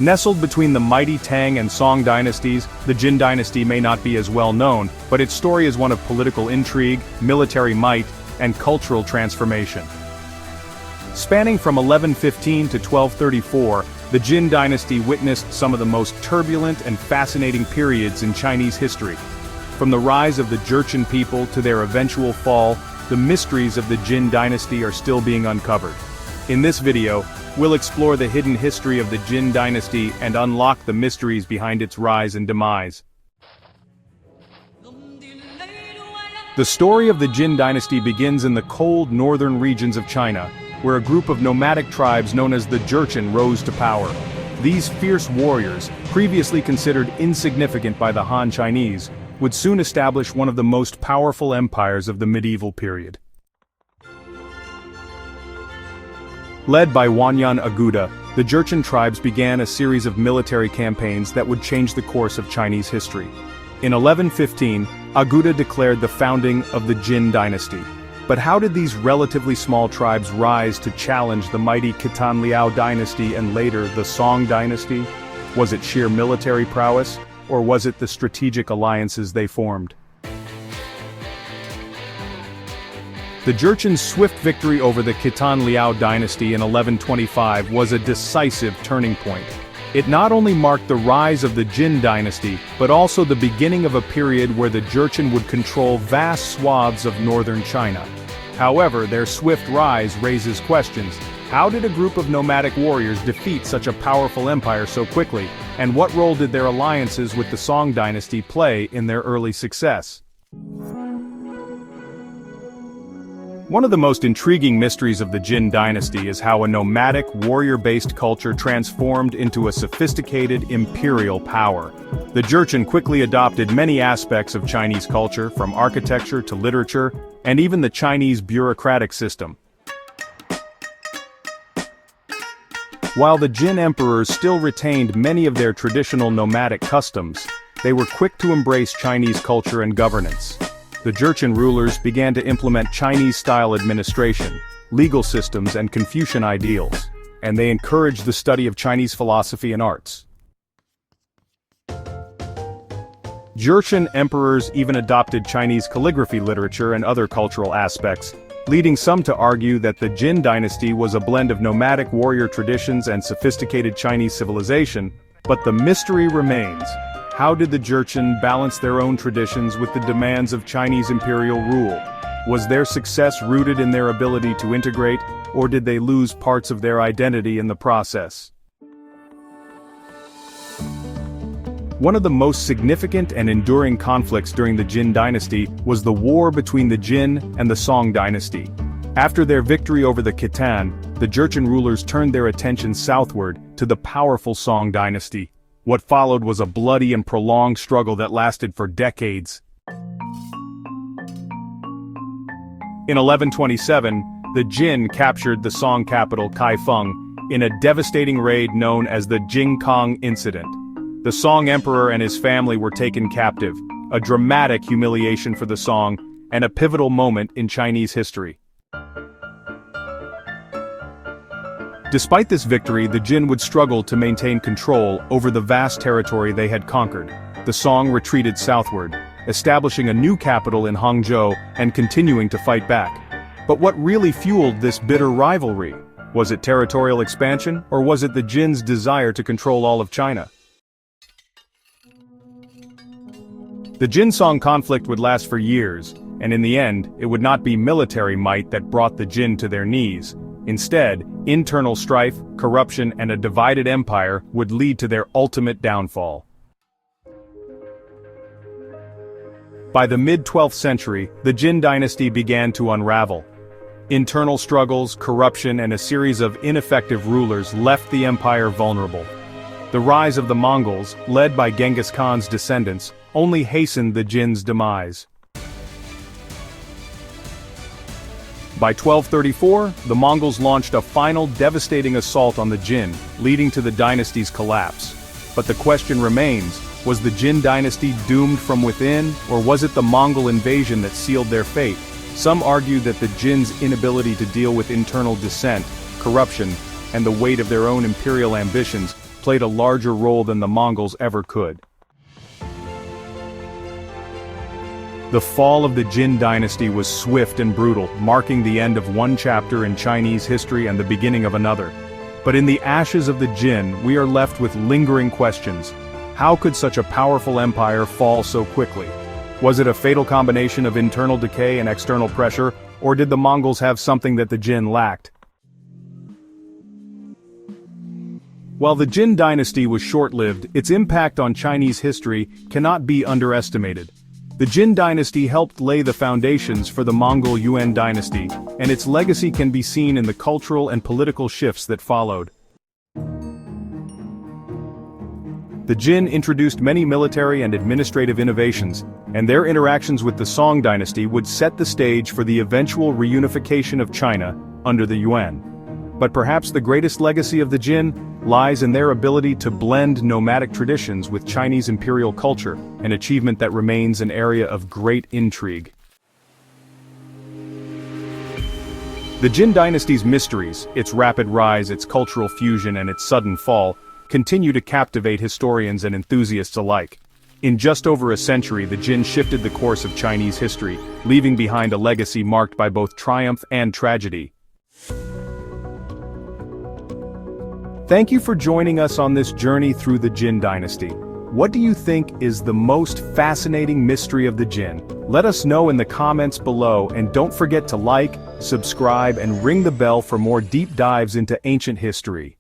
Nestled between the mighty Tang and Song dynasties, the Jin dynasty may not be as well known, but its story is one of political intrigue, military might, and cultural transformation. Spanning from 1115 to 1234, the Jin dynasty witnessed some of the most turbulent and fascinating periods in Chinese history. From the rise of the Jurchen people to their eventual fall, the mysteries of the Jin dynasty are still being uncovered. In this video, we'll explore the hidden history of the Jin dynasty and unlock the mysteries behind its rise and demise. The story of the Jin dynasty begins in the cold northern regions of China, where a group of nomadic tribes known as the Jurchen rose to power. These fierce warriors, previously considered insignificant by the Han Chinese, would soon establish one of the most powerful empires of the medieval period. Led by Wanyan Aguda, the Jurchen tribes began a series of military campaigns that would change the course of Chinese history. In 1115, Aguda declared the founding of the Jin dynasty. But how did these relatively small tribes rise to challenge the mighty Khitan dynasty and later the Song dynasty? Was it sheer military prowess, or was it the strategic alliances they formed? The Jurchen's swift victory over the Khitan dynasty in 1125 was a decisive turning point. It not only marked the rise of the Jin dynasty, but also the beginning of a period where the Jurchen would control vast swaths of northern China. However, their swift rise raises questions. How did a group of nomadic warriors defeat such a powerful empire so quickly, and what role did their alliances with the Song dynasty play in their early success? One of the most intriguing mysteries of the Jin dynasty is how a nomadic, warrior-based culture transformed into a sophisticated imperial power. The Jurchen quickly adopted many aspects of Chinese culture, from architecture to literature, and even the Chinese bureaucratic system. While the Jin emperors still retained many of their traditional nomadic customs, they were quick to embrace Chinese culture and governance. The Jurchen rulers began to implement Chinese-style administration, legal systems and Confucian ideals, and they encouraged the study of Chinese philosophy and arts. Jurchen emperors even adopted Chinese calligraphy literature and other cultural aspects, leading some to argue that the Jin dynasty was a blend of nomadic warrior traditions and sophisticated Chinese civilization, but the mystery remains. How did the Jurchen balance their own traditions with the demands of Chinese imperial rule? Was their success rooted in their ability to integrate, or did they lose parts of their identity in the process? One of the most significant and enduring conflicts during the Jin dynasty was the war between the Jin and the Song dynasty. After their victory over the Khitan, the Jurchen rulers turned their attention southward to the powerful Song dynasty. What followed was a bloody and prolonged struggle that lasted for decades. In 1127, the Jin captured the Song capital Kaifeng in a devastating raid known as the Jingkong Incident. The Song emperor and his family were taken captive, a dramatic humiliation for the Song, and a pivotal moment in Chinese history. Despite this victory, the Jin would struggle to maintain control over the vast territory they had conquered. The Song retreated southward, establishing a new capital in Hangzhou and continuing to fight back. But what really fueled this bitter rivalry? Was it territorial expansion, or was it the Jin's desire to control all of China? The Jin-Song conflict would last for years, and in the end, it would not be military might that brought the Jin to their knees. Instead, internal strife, corruption, and a divided empire would lead to their ultimate downfall. By the mid-12th century, the Jin dynasty began to unravel. Internal struggles, corruption, and a series of ineffective rulers left the empire vulnerable. The rise of the Mongols, led by Genghis Khan's descendants, only hastened the Jin's demise. By 1234, the Mongols launched a final devastating assault on the Jin, leading to the dynasty's collapse. But the question remains, was the Jin dynasty doomed from within, or was it the Mongol invasion that sealed their fate? Some argue that the Jin's inability to deal with internal dissent, corruption, and the weight of their own imperial ambitions played a larger role than the Mongols ever could. The fall of the Jin dynasty was swift and brutal, marking the end of one chapter in Chinese history and the beginning of another. But in the ashes of the Jin, we are left with lingering questions. How could such a powerful empire fall so quickly? Was it a fatal combination of internal decay and external pressure, or did the Mongols have something that the Jin lacked? While the Jin dynasty was short-lived, its impact on Chinese history cannot be underestimated. The Jin dynasty helped lay the foundations for the Mongol Yuan dynasty, and its legacy can be seen in the cultural and political shifts that followed. The Jin introduced many military and administrative innovations, and their interactions with the Song dynasty would set the stage for the eventual reunification of China under the Yuan. But perhaps the greatest legacy of the Jin lies in their ability to blend nomadic traditions with Chinese imperial culture, an achievement that remains an area of great intrigue. The Jin dynasty's mysteries, its rapid rise, its cultural fusion, and its sudden fall, continue to captivate historians and enthusiasts alike. In just over a century, the Jin shifted the course of Chinese history, leaving behind a legacy marked by both triumph and tragedy. Thank you for joining us on this journey through the Jin dynasty. What do you think is the most fascinating mystery of the Jin? Let us know in the comments below, and don't forget to like, subscribe, and ring the bell for more deep dives into ancient history.